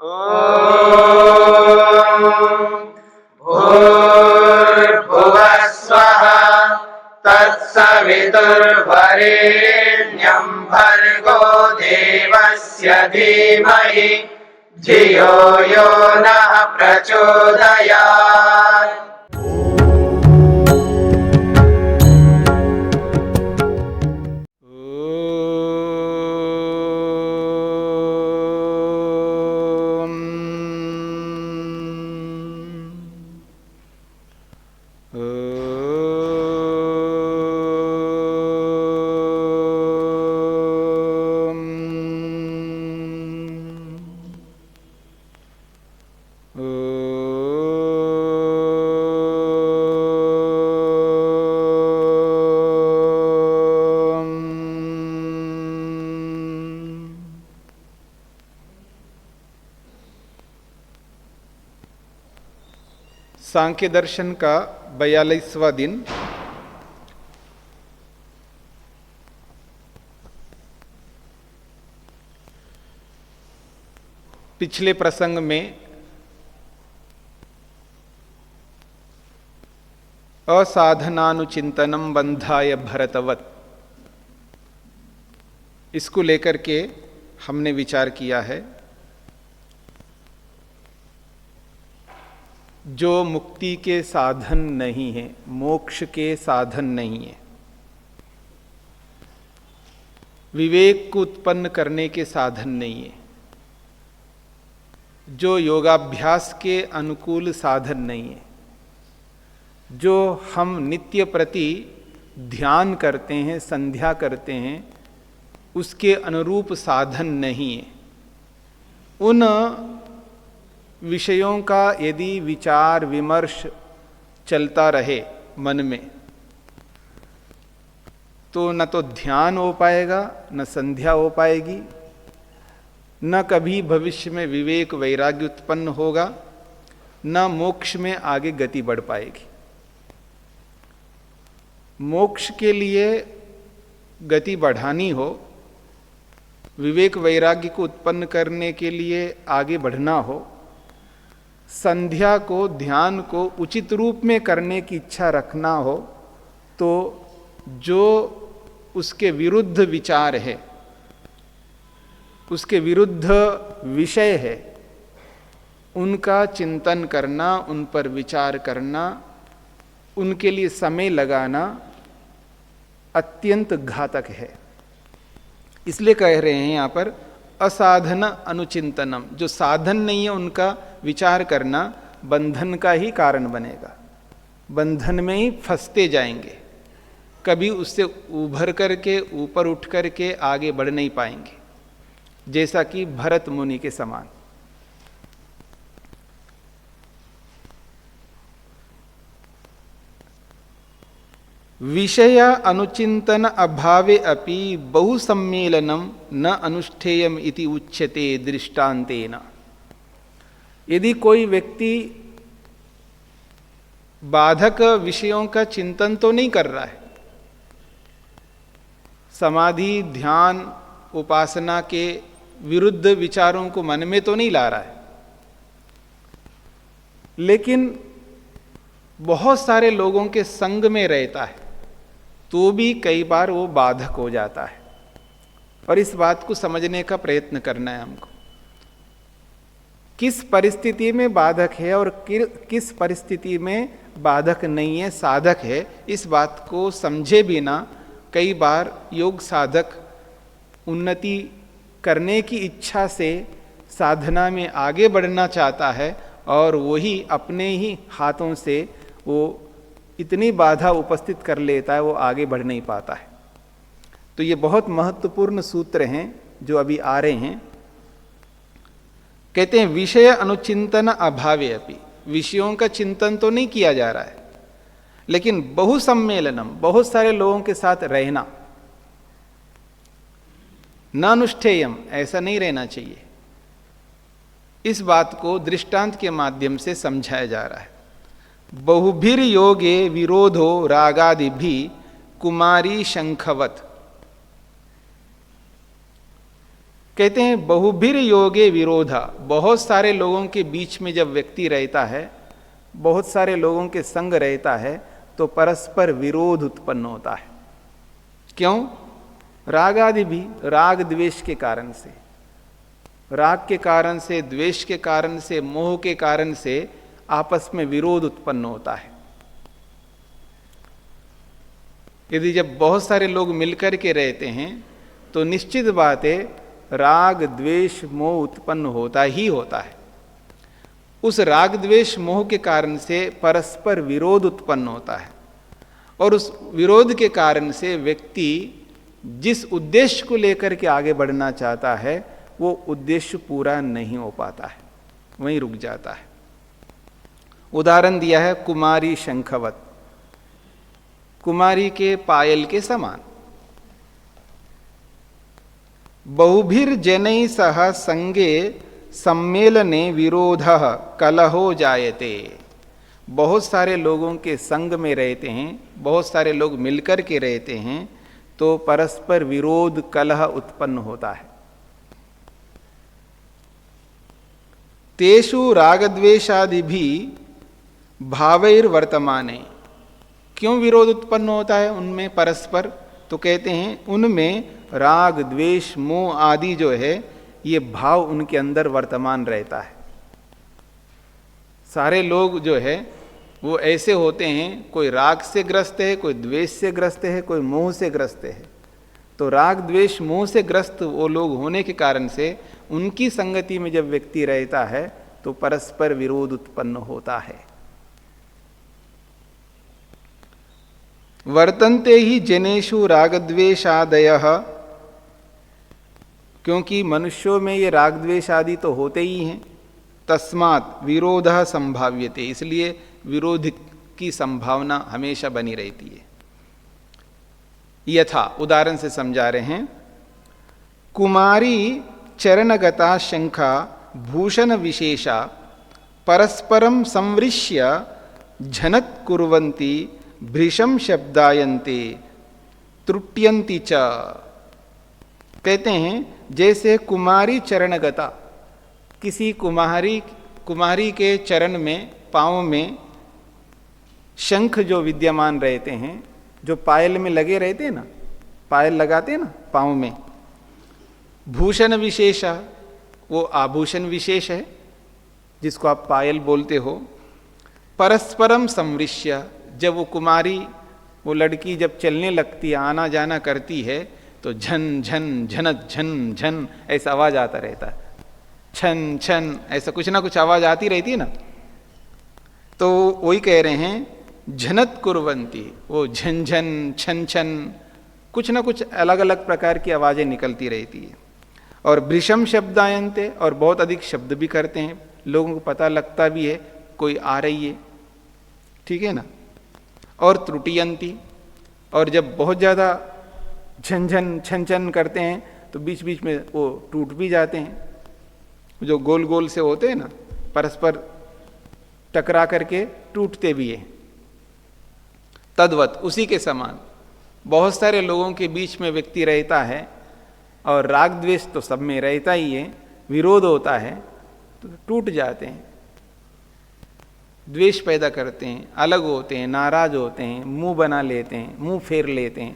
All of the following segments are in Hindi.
भूर्भुवः स्वः तत्सवितुर्वरेण्यं भर्गो देवस्य धीमहि धियो यो नः प्रचोदयात्। सांख्य दर्शन का 42वां दिन। पिछले प्रसंग में असाधनानुचिंतनम बंधाय भरतवत, इसको लेकर के हमने विचार किया है। जो मुक्ति के साधन नहीं है, मोक्ष के साधन नहीं है, विवेक को उत्पन्न करने के साधन नहीं है, जो योगाभ्यास के अनुकूल साधन नहीं है, जो हम नित्य प्रति ध्यान करते हैं, संध्या करते हैं, उसके अनुरूप साधन नहीं है, उन विषयों का यदि विचार विमर्श चलता रहे मन में, तो न तो ध्यान हो पाएगा, न संध्या हो पाएगी, न कभी भविष्य में विवेक वैराग्य उत्पन्न होगा, न मोक्ष में आगे गति बढ़ पाएगी। मोक्ष के लिए गति बढ़ानी हो, विवेक वैराग्य को उत्पन्न करने के लिए आगे बढ़ना हो, संध्या को, ध्यान को उचित रूप में करने की इच्छा रखना हो, तो जो उसके विरुद्ध विचार है, उसके विरुद्ध विषय है, उनका चिंतन करना, उन पर विचार करना, उनके लिए समय लगाना अत्यंत घातक है। इसलिए कह रहे हैं यहाँ पर असाधन अनुचिंतनम, जो साधन नहीं है उनका विचार करना बंधन का ही कारण बनेगा, बंधन में ही फंसते जाएंगे, कभी उससे उभर करके ऊपर उठ करके आगे बढ़ नहीं पाएंगे, जैसा कि भरत मुनि के समान। विषय अनुचिंतन अभावे अपि बहुसम्मेलनम न अनुष्ठेयम इति उच्यते दृष्टांतेन। यदि कोई व्यक्ति बाधक विषयों का चिंतन तो नहीं कर रहा है, समाधि ध्यान उपासना के विरुद्ध विचारों को मन में तो नहीं ला रहा है, लेकिन बहुत सारे लोगों के संग में रहता है, तो भी कई बार वो बाधक हो जाता है। और इस बात को समझने का प्रयत्न करना है हमको, किस परिस्थिति में बाधक है और किस परिस्थिति में बाधक नहीं है, साधक है। इस बात को समझे बिना कई बार योग साधक उन्नति करने की इच्छा से साधना में आगे बढ़ना चाहता है, और वही अपने ही हाथों से वो इतनी बाधा उपस्थित कर लेता है, वो आगे बढ़ नहीं पाता है। तो ये बहुत महत्वपूर्ण सूत्र हैं जो अभी आ रहे हैं। कहते हैं विषय अनुचिंतन अभावे अपि, विषयों का चिंतन तो नहीं किया जा रहा है, लेकिन बहुसम्मेलनम, बहुत सारे लोगों के साथ रहना, न अनुष्ठेयम, ऐसा नहीं रहना चाहिए। इस बात को दृष्टांत के माध्यम से समझाया जा रहा है। बहुभिर योगे विरोधो रागादि भी कुमारी शंखवत। कहते हैं बहुभिर योगे विरोधा, बहुत सारे लोगों के बीच में जब व्यक्ति रहता है, बहुत सारे लोगों के संग रहता है, तो परस्पर विरोध उत्पन्न होता है। क्यों? राग आदि भी, राग द्वेष के कारण से, राग के कारण से, द्वेष के कारण से, मोह के कारण से आपस में विरोध उत्पन्न होता है। यदि जब बहुत सारे लोग मिलकर के रहते हैं तो निश्चित बात है राग द्वेष मोह उत्पन्न होता ही होता है। उस राग द्वेष मोह के कारण से परस्पर विरोध उत्पन्न होता है, और उस विरोध के कारण से व्यक्ति जिस उद्देश्य को लेकर के आगे बढ़ना चाहता है वो उद्देश्य पूरा नहीं हो पाता है, वहीं रुक जाता है। उदाहरण दिया है कुमारी शंखवत, कुमारी के पायल के समान। बहुभिर जनैः सह संगे सम्मेलने विरोधः कलहो जायते। बहुत सारे लोगों के संग में रहते हैं, बहुत सारे लोग मिलकर के रहते हैं, तो परस्पर विरोध कलह उत्पन्न होता है। तेषु रागद्वेषादि भी भावैर्वर्तमाने। क्यों विरोध उत्पन्न होता है उनमें परस्पर? तो कहते हैं उनमें राग द्वेष मोह आदि जो है ये भाव उनके अंदर वर्तमान रहता है। सारे लोग जो है वो ऐसे होते हैं, कोई राग से ग्रस्त है, कोई द्वेष से ग्रस्त है, कोई मोह से ग्रस्त है। तो राग द्वेष मोह से ग्रस्त वो लोग होने के कारण से उनकी संगति में जब व्यक्ति रहता है तो परस्पर विरोध उत्पन्न होता है। वर्तन्ते ही जनेषु रागद्वेषादयः, क्योंकि मनुष्यों में ये राग द्वेष आदि तो होते ही हैं, तस्मात् विरोधः संभाव्यते, इसलिए विरोध की संभावना हमेशा बनी रहती है। यथा उदाहरण से समझा रहे हैं, कुमारी चरणगता शंखा भूषण विशेषा परस्परम संवृश्य झनत कुर्वन्ति भृशम शब्दायन्ते त्रुट्यन्ति च। कहते हैं जैसे कुमारी चरणगता, किसी कुमारी के चरण में, पाँव में शंख जो विद्यमान रहते हैं, जो पायल में लगे रहते हैं ना, पायल लगाते हैं ना पाँव में, भूषण विशेषा, वो आभूषण विशेष है जिसको आप पायल बोलते हो। परस्परम संवृश्य, जब वो कुमारी, वो लड़की जब चलने लगती है, आना जाना करती है, तो झन झन झनत झन झन ऐसा आवाज आता रहता है, छन छन ऐसा कुछ ना कुछ आवाज आती रहती है ना। तो वही कह रहे हैं झनत कुर्वन्ति, वो झन झन छन छन कुछ ना कुछ अलग अलग प्रकार की आवाजें निकलती रहती है। और भृशम शब्दायन्ते, और बहुत अधिक शब्द भी करते हैं, लोगों को पता लगता भी है कोई आ रही है, ठीक है ना। और त्रुटियंती, और जब बहुत ज़्यादा झनझन छन छन करते हैं तो बीच बीच में वो टूट भी जाते हैं, जो गोल गोल से होते हैं ना, परस्पर टकरा करके टूटते भी हैं। तद्वत, उसी के समान बहुत सारे लोगों के बीच में व्यक्ति रहता है और राग द्वेष तो सब में रहता ही है, विरोध होता है तो टूट जाते हैं, द्वेष पैदा करते हैं, अलग होते हैं, नाराज होते हैं, मुंह बना लेते हैं, मुंह फेर लेते हैं,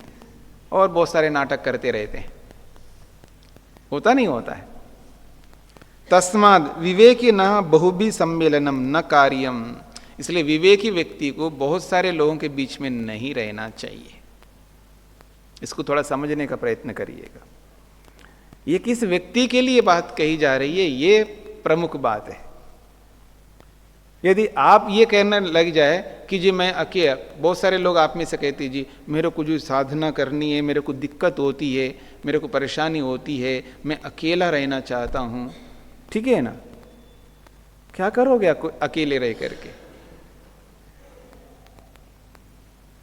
और बहुत सारे नाटक करते रहते हैं। होता नहीं होता है। तस्माद् विवेकी न बहुभी सम्मेलनम न कार्यम, इसलिए विवेकी व्यक्ति को बहुत सारे लोगों के बीच में नहीं रहना चाहिए। इसको थोड़ा समझने का प्रयत्न करिएगा। ये किस व्यक्ति के लिए बात कही जा रही है, ये प्रमुख बात है। यदि आप ये कहने लग जाए कि जी मैं अकेला, बहुत सारे लोग आप में से कहते जी मेरे को जो साधना करनी है, मेरे को दिक्कत होती है, मेरे को परेशानी होती है, मैं अकेला रहना चाहता हूँ, ठीक है ना। क्या करोगे अकेले रह करके?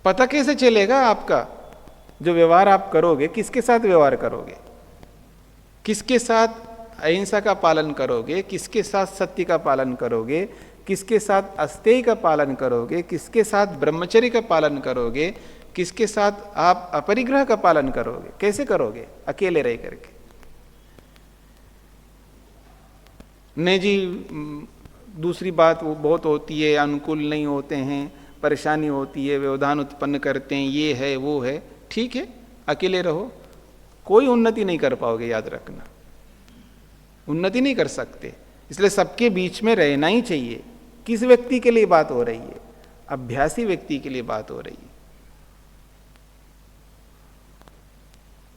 पता कैसे चलेगा आपका? जो व्यवहार आप करोगे, किसके साथ व्यवहार करोगे, किसके साथ अहिंसा का पालन करोगे, किसके साथ सत्य का पालन करोगे, किसके साथ अस्तेय का पालन करोगे, किसके साथ ब्रह्मचर्य का पालन करोगे, किसके साथ आप अपरिग्रह का पालन करोगे, कैसे करोगे अकेले रह करके? नहीं जी, दूसरी बात वो बहुत होती है, अनुकूल नहीं होते हैं, परेशानी होती है, व्यवधान उत्पन्न करते हैं, ये है वो है। ठीक है, अकेले रहो, कोई उन्नति नहीं कर पाओगे, याद रखना, उन्नति नहीं कर सकते। इसलिए सबके बीच में रहना ही चाहिए। किस व्यक्ति के लिए बात हो रही है? अभ्यासी व्यक्ति के लिए बात हो रही है।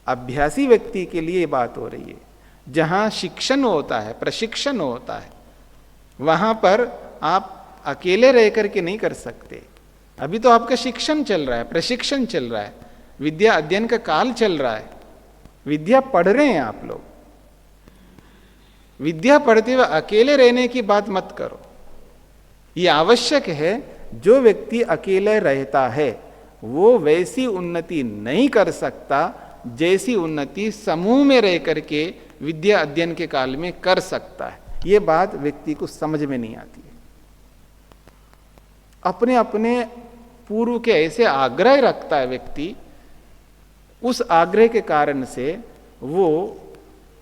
अभ्यासी व्यक्ति के लिए बात हो रही है। जहां शिक्षण होता है, प्रशिक्षण होता है, वहां पर आप अकेले रह करके नहीं कर सकते। अभी तो आपका शिक्षण चल रहा है, प्रशिक्षण चल रहा है, विद्या अध्ययन का काल चल रहा है, विद्या पढ़ रहे हैं आप लोग। विद्या पढ़ते हुए अकेले रहने की बात मत करो। ये आवश्यक है, जो व्यक्ति अकेले रहता है वो वैसी उन्नति नहीं कर सकता जैसी उन्नति समूह में रह करके विद्या अध्ययन के काल में कर सकता है। ये बात व्यक्ति को समझ में नहीं आती है। अपने अपने पूर्व के ऐसे आग्रह रखता है व्यक्ति, उस आग्रह के कारण से वो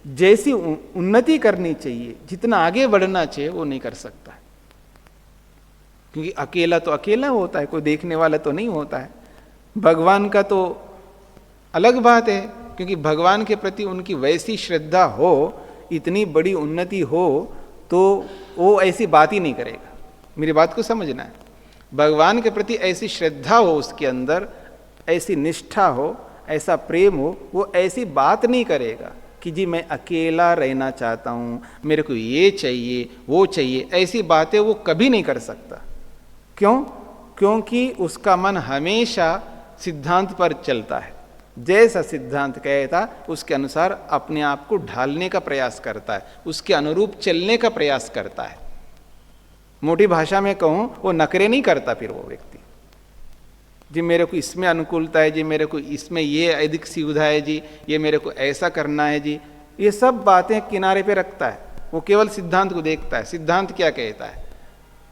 जैसी उन्नति करनी चाहिए, जितना आगे बढ़ना चाहिए, वो नहीं कर सकता है। क्योंकि अकेला तो अकेला होता है, कोई देखने वाला तो नहीं होता है। भगवान का तो अलग बात है, क्योंकि भगवान के प्रति उनकी वैसी श्रद्धा हो, इतनी बड़ी उन्नति हो, तो वो ऐसी बात ही नहीं करेगा। मेरी बात को समझना है। भगवान के प्रति ऐसी श्रद्धा हो, उसके अंदर ऐसी निष्ठा हो, ऐसा प्रेम हो, वो ऐसी बात नहीं करेगा कि जी मैं अकेला रहना चाहता हूँ, मेरे को ये चाहिए वो चाहिए। ऐसी बातें वो कभी नहीं कर सकता। क्यों? क्योंकि उसका मन हमेशा सिद्धांत पर चलता है। जैसा सिद्धांत कहता उसके अनुसार अपने आप को ढालने का प्रयास करता है, उसके अनुरूप चलने का प्रयास करता है। मोटी भाषा में कहूँ, वो नखरे नहीं करता फिर वो व्यक्ति, जी मेरे को इसमें अनुकूलता है, जी मेरे को इसमें ये अधिक सुविधा है, जी ये मेरे को ऐसा करना है, जी ये सब बातें किनारे पे रखता है। वो केवल सिद्धांत को देखता है, सिद्धांत क्या कहता है,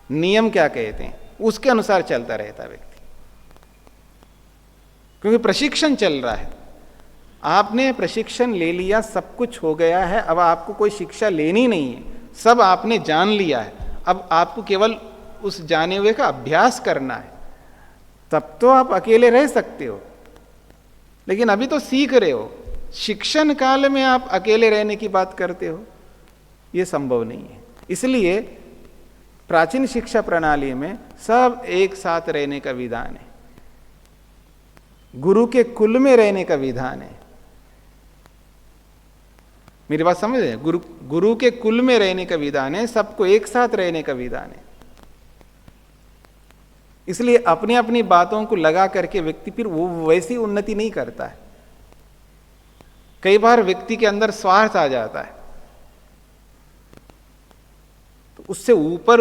नियम क्या कहते हैं, उसके अनुसार चलता रहता है व्यक्ति। क्योंकि प्रशिक्षण चल रहा है, आपने प्रशिक्षण ले लिया, सब कुछ हो गया है, अब आपको कोई शिक्षा लेनी नहीं है, सब आपने जान लिया है। अब आपको केवल उस जाने हुए का अभ्यास करना है, तब तो आप अकेले रह सकते हो। लेकिन अभी तो सीख रहे हो, शिक्षण काल में आप अकेले रहने की बात करते हो, यह संभव नहीं है। इसलिए प्राचीन शिक्षा प्रणाली में सब एक साथ रहने का विधान है, गुरु के कुल में रहने का विधान है। मेरी बात समझ रहे? गुरु के कुल में रहने का विधान है, सबको एक साथ रहने का विधान है। इसलिए अपनी अपनी बातों को लगा करके व्यक्ति फिर वो वैसी उन्नति नहीं करता है। कई बार व्यक्ति के अंदर स्वार्थ आ जाता है, तो उससे ऊपर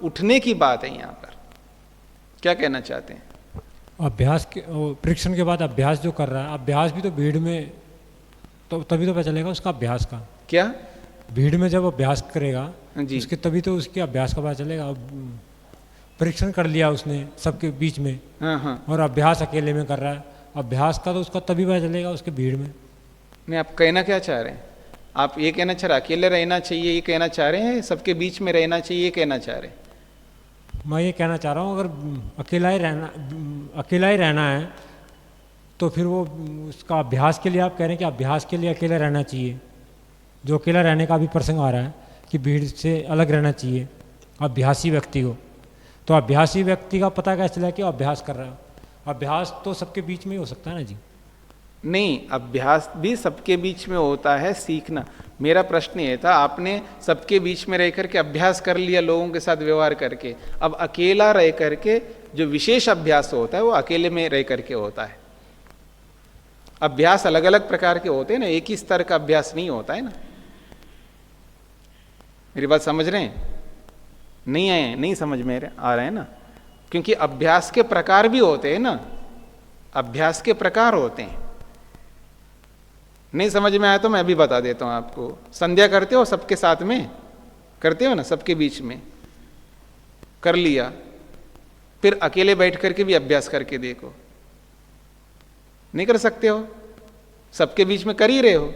उठने की बात है। यहां पर क्या कहना चाहते हैं? अभ्यास के परीक्षण के बाद अभ्यास जो कर रहा है, अभ्यास भी तो भीड़ में, तो तभी तो पता चलेगा उसका अभ्यास का। क्या भीड़ में जब अभ्यास करेगा जी, उसके तभी तो उसके अभ्यास का पता चलेगा। अब परीक्षण कर लिया उसने सबके बीच में, हाँ, और अभ्यास अकेले में कर रहा है, अभ्यास का तो उसका तभी पता चलेगा उसके भीड़ में। नहीं, आप कहना क्या चाह रहे हैं? आप ये कहना चाह रहे अकेले रहना चाहिए ये कहना चाह रहे हैं, सबके बीच में रहना चाहिए ये कहना चाह रहे हैं? मैं ये कहना चाह रहा हूँ, अगर अकेला ही रहना है तो फिर वो उसका अभ्यास के लिए आप कह रहे हैं कि अभ्यास के लिए अकेला रहना चाहिए। जो अकेला रहने का भी प्रसंग आ रहा है कि भीड़ से अलग रहना चाहिए अभ्यासी व्यक्ति को, तो अभ्यासी व्यक्ति का पता कैसे चला कि अभ्यास कर रहा है? अभ्यास तो सबके बीच में ही हो सकता है ना जी। नहीं, अभ्यास भी सबके बीच में होता है, सीखना। मेरा प्रश्न ये था, आपने सबके बीच में रह करके अभ्यास कर लिया, लोगों के साथ व्यवहार करके, अब अकेला रह करके जो विशेष अभ्यास होता है वो अकेले में रह करके होता है। अभ्यास अलग अलग प्रकार के होते हैं ना, एक ही स्तर का अभ्यास नहीं होता है ना। मेरी बात समझ रहे हैं? नहीं समझ में आ रहे हैं ना, क्योंकि अभ्यास के प्रकार भी होते हैं ना, अभ्यास के प्रकार होते हैं। नहीं समझ में आया तो मैं अभी बता देता हूं आपको। संध्या करते हो सबके साथ में, करते हो ना, सबके बीच में कर लिया, फिर अकेले बैठ करके भी अभ्यास करके देखो, नहीं कर सकते हो? सबके बीच में कर ही रहे हो,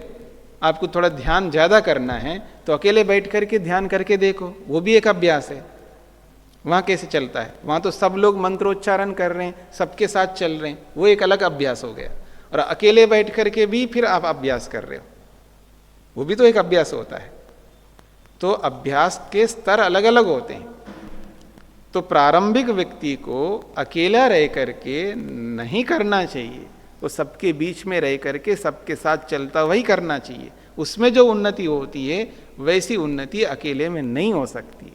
आपको थोड़ा ध्यान ज़्यादा करना है तो अकेले बैठ करके ध्यान करके देखो, वो भी एक अभ्यास है। वहाँ कैसे चलता है, वहाँ तो सब लोग मंत्रोच्चारण कर रहे हैं, सबके साथ चल रहे हैं, वो एक अलग अभ्यास हो गया। और अकेले बैठ करके भी फिर आप अभ्यास कर रहे हो, वो भी तो एक अभ्यास होता है। तो अभ्यास के स्तर अलग अलग होते हैं। तो प्रारंभिक व्यक्ति को अकेला रह करके नहीं करना चाहिए, वो सबके बीच में रह करके सबके साथ चलता वही करना चाहिए। उसमें जो उन्नति होती है वैसी उन्नति अकेले में नहीं हो सकती।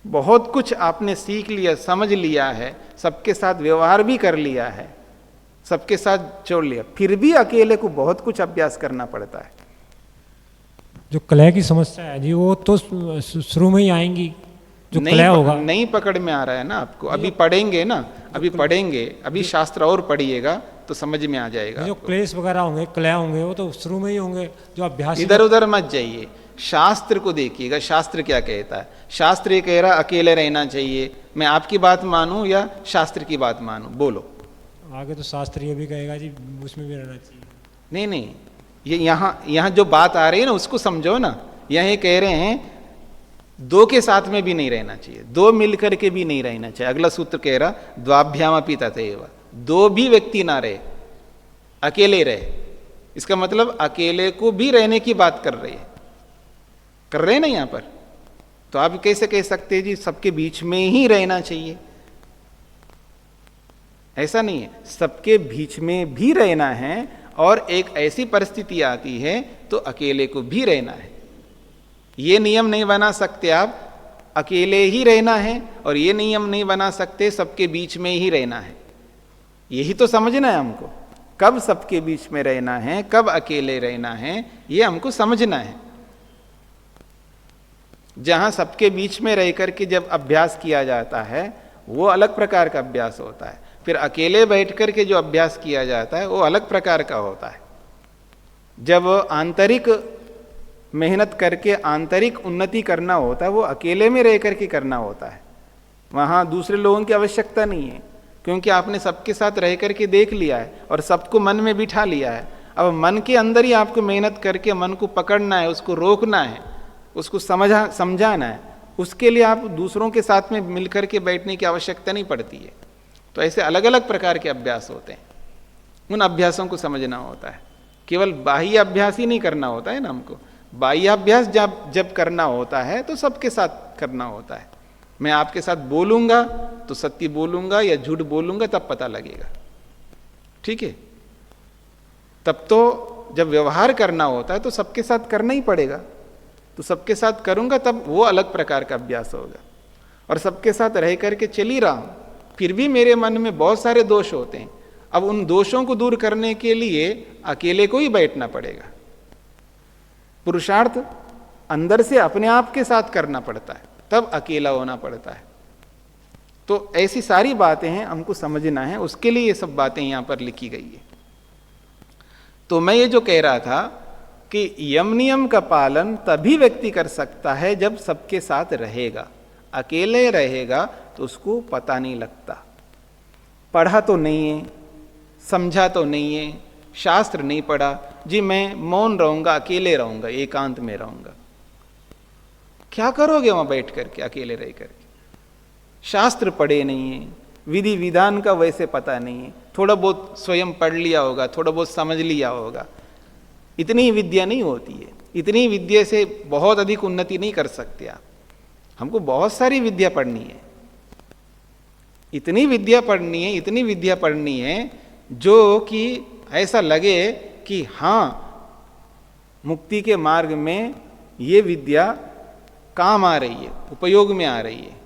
बहुत कुछ आपने सीख लिया, समझ लिया है, सबके साथ व्यवहार भी कर लिया है, सबके साथ जोड़ लिया, फिर भी अकेले को बहुत कुछ अभ्यास करना पड़ता है। जो कलह की समस्या है जी, वो तो शुरू में ही आएंगी, जो कलह होगा। नहीं पकड़ में आ रहा है ना आपको, अभी पढ़ेंगे ना, अभी पढ़ेंगे, अभी शास्त्र और पढ़िएगा तो समझ में आ जाएगा। जो क्लेश वगैरह होंगे, कलह होंगे, वो तो शुरू में ही होंगे। जो अभ्यास, इधर उधर मत जाइए, शास्त्र को देखिएगा, शास्त्र क्या कहता है। शास्त्र ये कह रहा अकेले रहना चाहिए, मैं आपकी बात मानूं या शास्त्र की बात मानूं, बोलो। आगे तो शास्त्र ये भी कहेगा जी उसमें भी रहना चाहिए। नहीं, ये यहाँ जो बात आ रही है ना उसको समझो ना। यहाँ कह रहे हैं दो के साथ में भी नहीं रहना चाहिए, दो मिलकर के भी नहीं रहना चाहिए। अगला सूत्र कह रहा द्वाभ्यामपि तथैव, दो भी व्यक्ति ना रहे, अकेले रहे। इसका मतलब अकेले को भी रहने की बात कर रहे हैं ना यहाँ पर। तो आप कैसे कह सकते हैं जी सबके बीच में ही रहना चाहिए? ऐसा नहीं है, सबके बीच में भी रहना है और एक ऐसी परिस्थिति आती है तो अकेले को भी रहना है। ये नियम नहीं बना सकते आप अकेले ही रहना है, और ये नियम नहीं बना सकते सबके बीच में ही रहना है। यही तो समझना है हमको, कब सबके बीच में रहना है, कब अकेले रहना है, ये हमको समझना है। जहां सबके बीच में रह करके जब अभ्यास किया जाता है वो अलग प्रकार का अभ्यास होता है, फिर अकेले बैठ करके जो अभ्यास किया जाता है वो अलग प्रकार का होता है। जब आंतरिक मेहनत करके आंतरिक उन्नति करना होता है वो अकेले में रह करके करना होता है, वहाँ दूसरे लोगों की आवश्यकता नहीं है, क्योंकि आपने सबके साथ रह करके देख लिया है और सबको मन में बिठा लिया है। अब मन के अंदर ही आपको मेहनत करके मन को पकड़ना है, उसको रोकना है, उसको समझाना है। उसके लिए आप दूसरों के साथ में मिलकर के बैठने की आवश्यकता नहीं पड़ती है। तो ऐसे अलग अलग प्रकार के अभ्यास होते हैं, उन अभ्यासों को समझना होता है। केवल बाह्य अभ्यास ही नहीं करना होता है ना हमको, बाह्य अभ्यास जब करना होता है तो सबके साथ करना होता है। मैं आपके साथ बोलूंगा तो सत्य बोलूंगा या झूठ बोलूंगा तब पता लगेगा, ठीक है। तब तो जब व्यवहार करना होता है तो सबके साथ करना ही पड़ेगा, तो सबके साथ करूंगा तब वो अलग प्रकार का अभ्यास होगा। और सबके साथ रह करके चल ही रहा हूं, फिर भी मेरे मन में बहुत सारे दोष होते हैं। अब उन दोषों को दूर करने के लिए अकेले को ही बैठना पड़ेगा। पुरुषार्थ अंदर से अपने आप के साथ करना पड़ता है, तब अकेला होना पड़ता है। तो ऐसी सारी बातें हैं, हमको समझना है, उसके लिए ये सब बातें यहां पर लिखी गई है। तो मैं ये जो कह रहा था कि यम नियम का पालन तभी व्यक्ति कर सकता है जब सबके साथ रहेगा। अकेले रहेगा तो उसको पता नहीं लगता, पढ़ा तो नहीं है, समझा तो नहीं है, शास्त्र नहीं पढ़ा जी, मैं मौन रहूंगा, अकेले रहूंगा, एकांत में रहूंगा। क्या करोगे वहां बैठ करके अकेले रह करके? शास्त्र पढ़े नहीं है, विधि विधान का वैसे पता नहीं है, थोड़ा बहुत स्वयं पढ़ लिया होगा, थोड़ा बहुत समझ लिया होगा, इतनी विद्या नहीं होती है। इतनी विद्या से बहुत अधिक उन्नति नहीं कर सकते आप। हमको बहुत सारी विद्या पढ़नी है, इतनी विद्या पढ़नी है, इतनी विद्या पढ़नी है जो कि ऐसा लगे कि हाँ मुक्ति के मार्ग में ये विद्या काम आ रही है, उपयोग में आ रही है।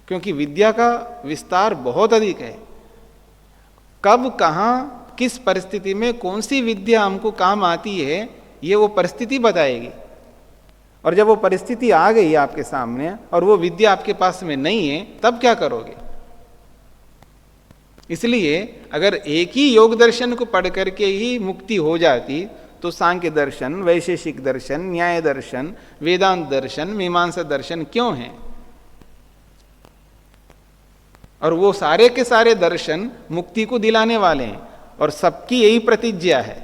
क्योंकि विद्या का विस्तार बहुत अधिक है। कब कहाँ किस परिस्थिति में कौन सी विद्या हमको काम आती है ये वो परिस्थिति बताएगी। और जब वो परिस्थिति आ गई आपके सामने और वो विद्या आपके पास में नहीं है तब क्या करोगे? इसलिए अगर एक ही योग दर्शन को पढ़ करके ही मुक्ति हो जाती तो सांख्य दर्शन, वैशेषिक दर्शन, न्याय दर्शन, वेदांत दर्शन, मीमांसा दर्शन क्यों हैं? और वो सारे के सारे दर्शन मुक्ति को दिलाने वाले हैं और सबकी यही प्रतिज्ञा है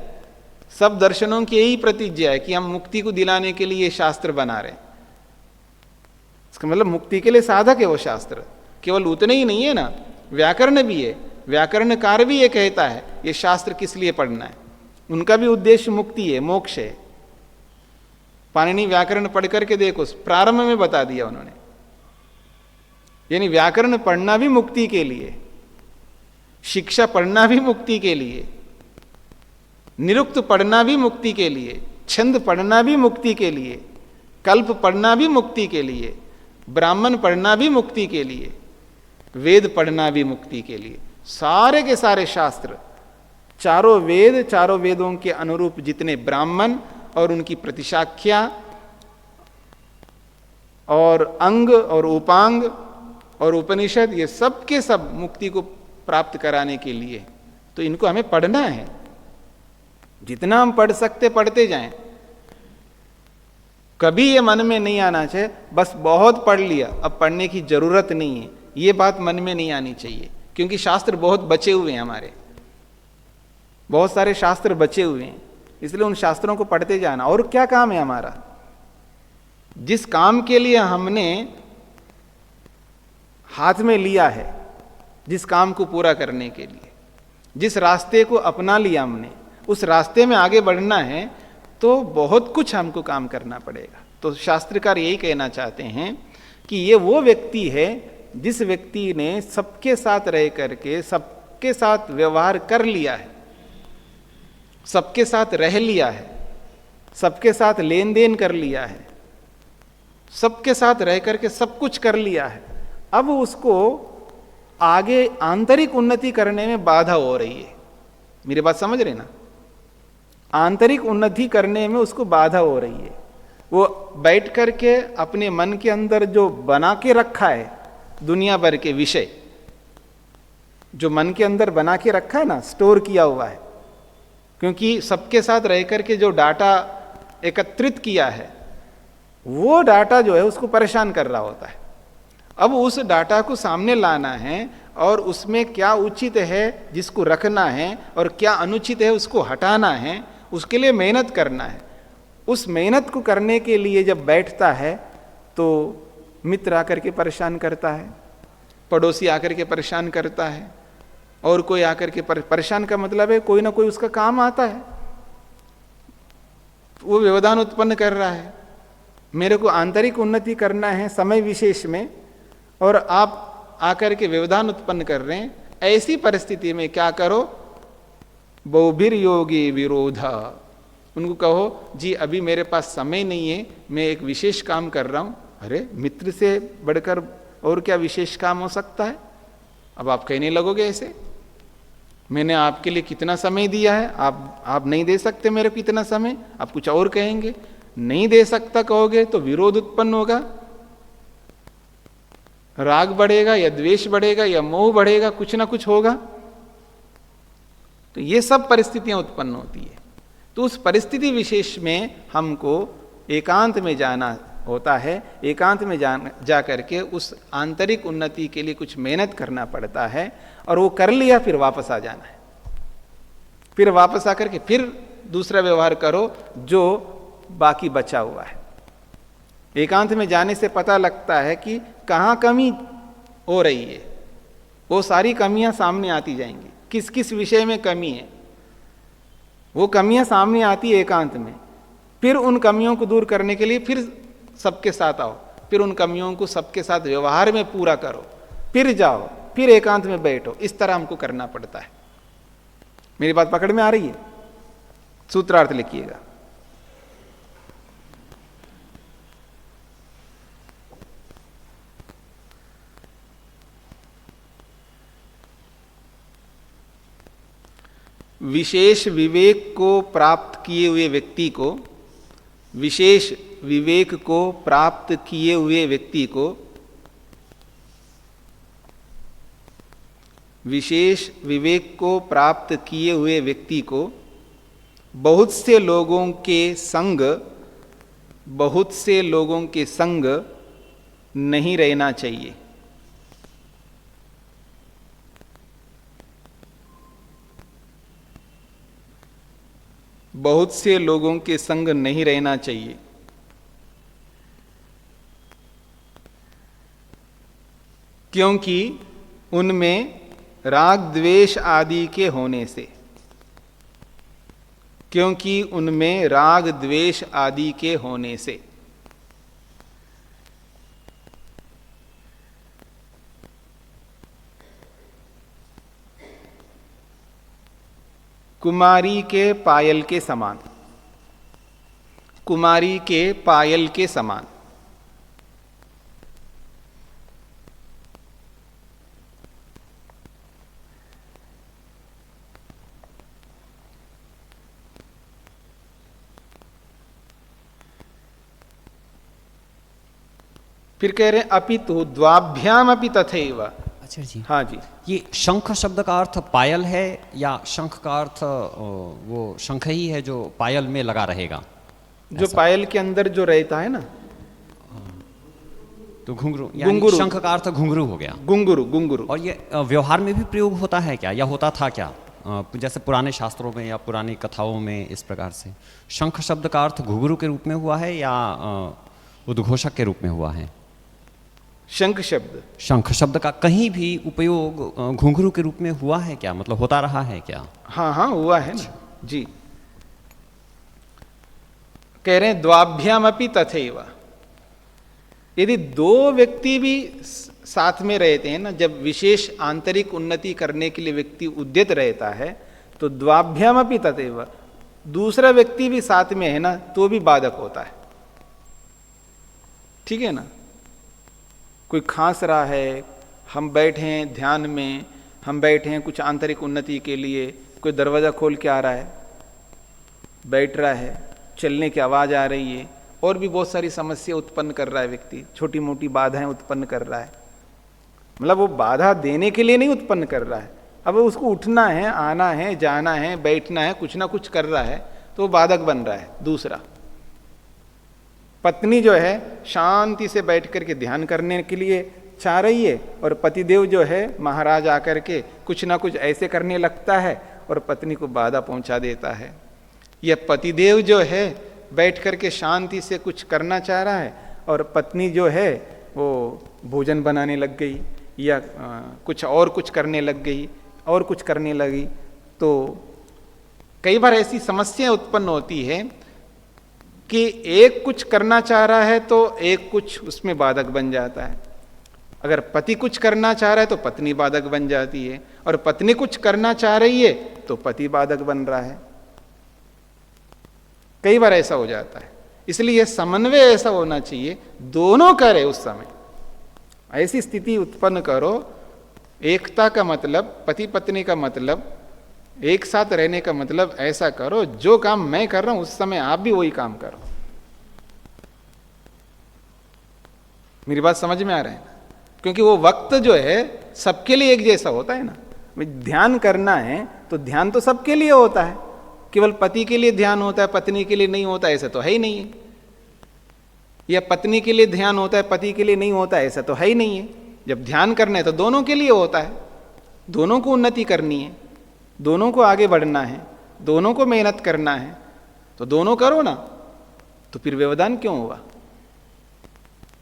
सब दर्शनों की यही प्रतिज्ञा है कि हम मुक्ति को दिलाने के लिए ये शास्त्र बना रहे हैं। इसका मतलब मुक्ति के लिए साधक है वो शास्त्र। केवल उतने ही नहीं है ना, व्याकरण भी है। व्याकरणकार भी ये कहता है ये शास्त्र किस लिए पढ़ना है। उनका भी उद्देश्य मुक्ति है, मोक्ष है। पाणिनि व्याकरण पढ़ करके देखो, प्रारंभ में बता दिया उन्होंने। यानी व्याकरण पढ़ना भी मुक्ति के लिए, शिक्षा पढ़ना भी मुक्ति के लिए, निरुक्त पढ़ना भी मुक्ति के लिए, छंद पढ़ना भी मुक्ति के लिए, कल्प पढ़ना भी मुक्ति के लिए, ब्राह्मण पढ़ना भी मुक्ति के लिए, वेद पढ़ना भी मुक्ति के लिए। सारे के सारे शास्त्र, चारों वेद, चारों वेदों के अनुरूप जितने ब्राह्मण और उनकी प्रतिशाख्या और अंग और उपांग और उपनिषद, ये सब के सब मुक्ति को प्राप्त कराने के लिए। तो इनको हमें पढ़ना है, जितना हम पढ़ सकते पढ़ते जाएं। कभी ये मन में नहीं आना चाहिए बस बहुत पढ़ लिया, अब पढ़ने की जरूरत नहीं है, ये बात मन में नहीं आनी चाहिए। क्योंकि शास्त्र बहुत बचे हुए हैं, हमारे बहुत सारे शास्त्र बचे हुए हैं, इसलिए उन शास्त्रों को पढ़ते जाना। और क्या काम है हमारा? जिस काम के लिए हमने हाथ में लिया है, जिस काम को पूरा करने के लिए, जिस रास्ते को अपना लिया हमने, उस रास्ते में आगे बढ़ना है, तो बहुत कुछ हमको काम करना पड़ेगा। तो शास्त्रकार यही कहना चाहते हैं कि ये वो व्यक्ति है जिस व्यक्ति ने सबके साथ रह करके सबके साथ व्यवहार कर लिया है, सबके साथ रह लिया है, सबके साथ लेन देन कर लिया है, सबके साथ रह करके सब कुछ कर लिया है। अब उसको आगे आंतरिक उन्नति करने में बाधा हो रही है। मेरी बात समझ रहे ना? आंतरिक उन्नति करने में उसको बाधा हो रही है। वो बैठ करके अपने मन के अंदर जो बना के रखा है दुनिया भर के विषय, जो मन के अंदर बना के रखा है ना, स्टोर किया हुआ है, क्योंकि सबके साथ रह करके जो डाटा एकत्रित किया है, वो डाटा जो है उसको परेशान कर रहा होता है। अब उस डाटा को सामने लाना है और उसमें क्या उचित है जिसको रखना है और क्या अनुचित है उसको हटाना है, उसके लिए मेहनत करना है। उस मेहनत को करने के लिए जब बैठता है तो मित्र आकर के परेशान करता है, पड़ोसी आकर के परेशान करता है, और कोई आकर के परेशान का मतलब है कोई ना कोई उसका काम आता है, वो व्यवधान उत्पन्न कर रहा है। मेरे को आंतरिक उन्नति करना है समय विशेष में, और आप आकर के व्यवधान उत्पन्न कर रहे हैं। ऐसी परिस्थिति में क्या करो? बहुभिर योगी विरोधा। उनको कहो जी अभी मेरे पास समय नहीं है, मैं एक विशेष काम कर रहा हूं। अरे मित्र से बढ़कर और क्या विशेष काम हो सकता है? अब आप कहने लगोगे ऐसे, मैंने आपके लिए कितना समय दिया है, आप नहीं दे सकते मेरे को इतना समय। आप कुछ और कहेंगे, नहीं दे सकता कहोगे तो विरोध उत्पन्न होगा, राग बढ़ेगा या द्वेष बढ़ेगा या मोह बढ़ेगा, कुछ ना कुछ होगा। तो ये सब परिस्थितियां उत्पन्न होती है। तो उस परिस्थिति विशेष में हमको एकांत में जाना होता है। एकांत में जा करके उस आंतरिक उन्नति के लिए कुछ मेहनत करना पड़ता है, और वो कर लिया फिर वापस आ जाना है। फिर वापस आकर के फिर दूसरा व्यवहार करो जो बाकी बचा हुआ है। एकांत में जाने से पता लगता है कि कहाँ कमी हो रही है, वो सारी कमियां सामने आती जाएंगी। किस किस विषय में कमी है, वो कमियां सामने आती है एकांत में। फिर उन कमियों को दूर करने के लिए फिर सबके साथ आओ, फिर उन कमियों को सबके साथ व्यवहार में पूरा करो, फिर जाओ, फिर एकांत में बैठो। इस तरह हमको करना पड़ता है। मेरी बात पकड़ में आ रही है? सूत्रार्थ लिखिएगा। विशेष विवेक को प्राप्त किए हुए व्यक्ति को, विशेष विवेक को प्राप्त किए हुए व्यक्ति को, विशेष विवेक को प्राप्त किए हुए व्यक्ति को बहुत से लोगों के संग, बहुत से लोगों के संग नहीं रहना चाहिए। बहुत से लोगों के संग नहीं रहना चाहिए, क्योंकि उनमें राग द्वेष आदि के होने से, क्योंकि उनमें राग द्वेष आदि के होने से। कुमारी के पायल के समान, कुमारी के पायल के समान। फिर कह रहे हैं अपितु द्वाभ्याम अपि तथैव। अच्छा जी, हाँ जी, ये शंख शब्द का अर्थ पायल है या शंख का अर्थ वो शंख ही है जो पायल में लगा रहेगा? जो पायल के अंदर जो रहता है ना, तो घुंघरू, यानी घुंघरू। शंख का अर्थ घुंघरू हो गया। घुंघरू, घुंघरू। और ये व्यवहार में भी प्रयोग होता है क्या, या होता था क्या? जैसे पुराने शास्त्रों में या पुरानी कथाओं में इस प्रकार से शंख शब्द का अर्थ घुंघरू के रूप में हुआ है या उद्घोषक के रूप में हुआ है? शंख शब्द, शंख शब्द का कहीं भी उपयोग घुंघरू के रूप में हुआ है क्या, मतलब होता रहा है क्या? हाँ हाँ हुआ है ना जी। कह रहे हैं द्वाभ्याम अपि तथैव। यदि दो व्यक्ति भी साथ में रहते हैं ना, जब विशेष आंतरिक उन्नति करने के लिए व्यक्ति उद्यत रहता है, तो द्वाभ्याम अपि तथैव, दूसरा व्यक्ति भी साथ में है ना, तो भी बाधक होता है। ठीक है ना, कोई खांस रहा है, हम बैठे हैं ध्यान में, हम बैठे हैं कुछ आंतरिक उन्नति के लिए, कोई दरवाज़ा खोल के आ रहा है, बैठ रहा है, चलने की आवाज़ आ रही है, और भी बहुत सारी समस्या उत्पन्न कर रहा है व्यक्ति, छोटी मोटी बाधाएं उत्पन्न कर रहा है। मतलब वो बाधा देने के लिए नहीं उत्पन्न कर रहा है, अब उसको उठना है, आना है, जाना है, बैठना है, कुछ ना कुछ कर रहा है, तो वो बाधक बन रहा है। दूसरा, पत्नी जो है शांति से बैठ करके ध्यान करने के लिए चाह रही है, और पतिदेव जो है महाराज आकर के कुछ ना कुछ ऐसे करने लगता है और पत्नी को बाधा पहुंचा देता है। यह पतिदेव जो है बैठ करके शांति से कुछ करना चाह रहा है, और पत्नी जो है वो भोजन बनाने लग गई, या कुछ और कुछ करने लग गई, और कुछ करने लगी। तो कई बार ऐसी समस्याएं उत्पन्न होती है कि एक कुछ करना चाह रहा है तो एक कुछ उसमें बाधक बन जाता है। अगर पति कुछ करना चाह रहा है तो पत्नी बाधक बन जाती है, और पत्नी कुछ करना चाह रही है तो पति बाधक बन रहा है। कई बार ऐसा हो जाता है। इसलिए समन्वय ऐसा होना चाहिए, दोनों करे उस समय, ऐसी स्थिति उत्पन्न करो। एकता का मतलब, पति पत्नी का मतलब, एक साथ रहने का मतलब ऐसा करो, जो काम मैं कर रहा हूं उस समय आप भी वही काम करो। मेरी बात समझ में आ रहा है ना? क्योंकि वो वक्त जो है सबके लिए एक जैसा होता है ना। ध्यान करना है तो ध्यान तो सबके लिए होता है, केवल पति के लिए ध्यान होता है, पत्नी के लिए नहीं होता, ऐसा तो है ही नहीं है। या पत्नी के लिए ध्यान होता है, पति के लिए नहीं होता, ऐसा तो है ही नहीं है। जब ध्यान करना है तो दोनों के लिए होता है, दोनों को उन्नति करनी है, दोनों को आगे बढ़ना है, दोनों को मेहनत करना है, तो दोनों करो ना। तो फिर व्यवधान क्यों होगा?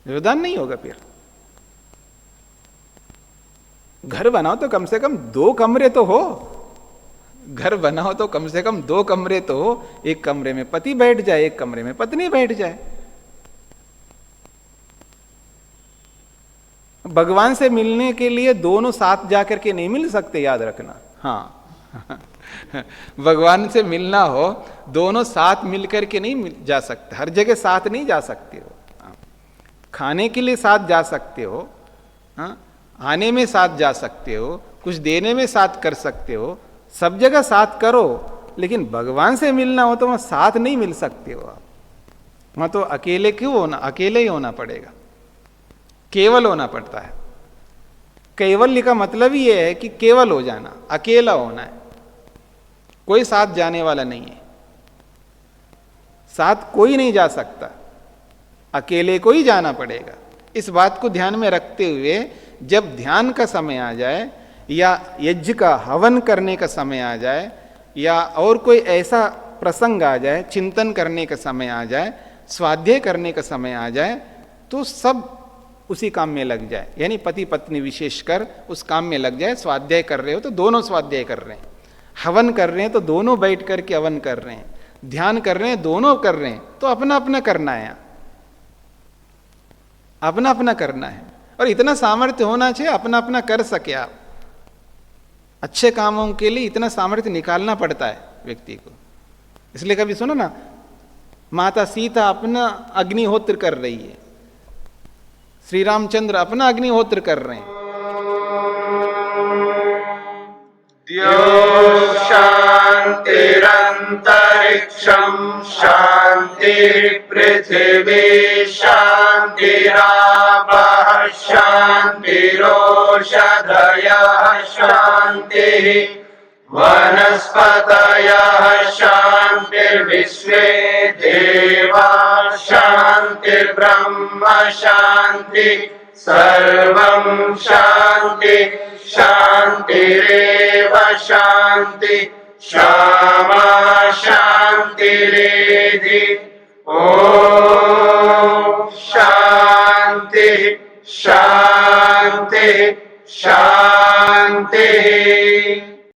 व्यवधान नहीं होगा। फिर घर बनाओ तो कम से कम 2 कमरे तो हो, घर बनाओ तो कम से कम 2 कमरे तो हो। एक कमरे में पति बैठ जाए, एक कमरे में पत्नी बैठ जाए। भगवान से मिलने के लिए दोनों साथ जाकर के नहीं मिल सकते, याद रखना। हाँ भगवान से मिलना हो, दोनों साथ मिलकर के नहीं जा सकते, हर जगह साथ नहीं जा सकते हो। खाने के लिए साथ जा सकते हो, आने में साथ जा सकते हो, कुछ देने में साथ कर सकते हो, सब जगह साथ करो। लेकिन भगवान से मिलना हो तो वहां साथ नहीं मिल सकते हो आप। वहां तो अकेले क्यों होना, अकेले ही होना पड़ेगा, केवल होना पड़ता है। कैवल्य का मतलब ही यह है कि केवल हो जाना, अकेला होना है, कोई साथ जाने वाला नहीं है। साथ कोई नहीं जा सकता, अकेले को ही जाना पड़ेगा। इस बात को ध्यान में रखते हुए जब ध्यान का समय आ जाए, या यज्ञ का हवन करने का समय आ जाए, या और कोई ऐसा प्रसंग आ जाए, चिंतन करने का समय आ जाए, स्वाध्याय करने का समय आ जाए, तो सब उसी काम में लग जाए। यानी पति पत्नी विशेषकर उस काम में लग जाए। स्वाध्याय कर रहे हो तो दोनों स्वाध्याय कर रहे हैं, हवन कर रहे हैं तो दोनों बैठ करके हवन कर रहे हैं, ध्यान कर रहे हैं दोनों कर रहे हैं, तो अपना अपना करना है, अपना अपना करना है। और इतना सामर्थ्य होना चाहिए अपना अपना कर सके आप। अच्छे कामों के लिए इतना सामर्थ्य निकालना पड़ता है व्यक्ति को। इसलिए कभी सुनो ना, माता सीता अपना अग्निहोत्र कर रही है, श्री रामचंद्र अपना अग्निहोत्र कर रहे हैं। द्यो शान्तिरन्तरिक्षं शान्ति पृथिवी शान्तिरापः शान्तिरोषधयः शान्तिः वनस्पतयः शान्तिर्विश्वे देवाः शान्तिर्ब्रह्म शान्ति सर्वं शान्ति शान्तिरेव शान्ति क्षमा शान्तिरेधि। ॐ शान्ति शान्ति शान्तिः।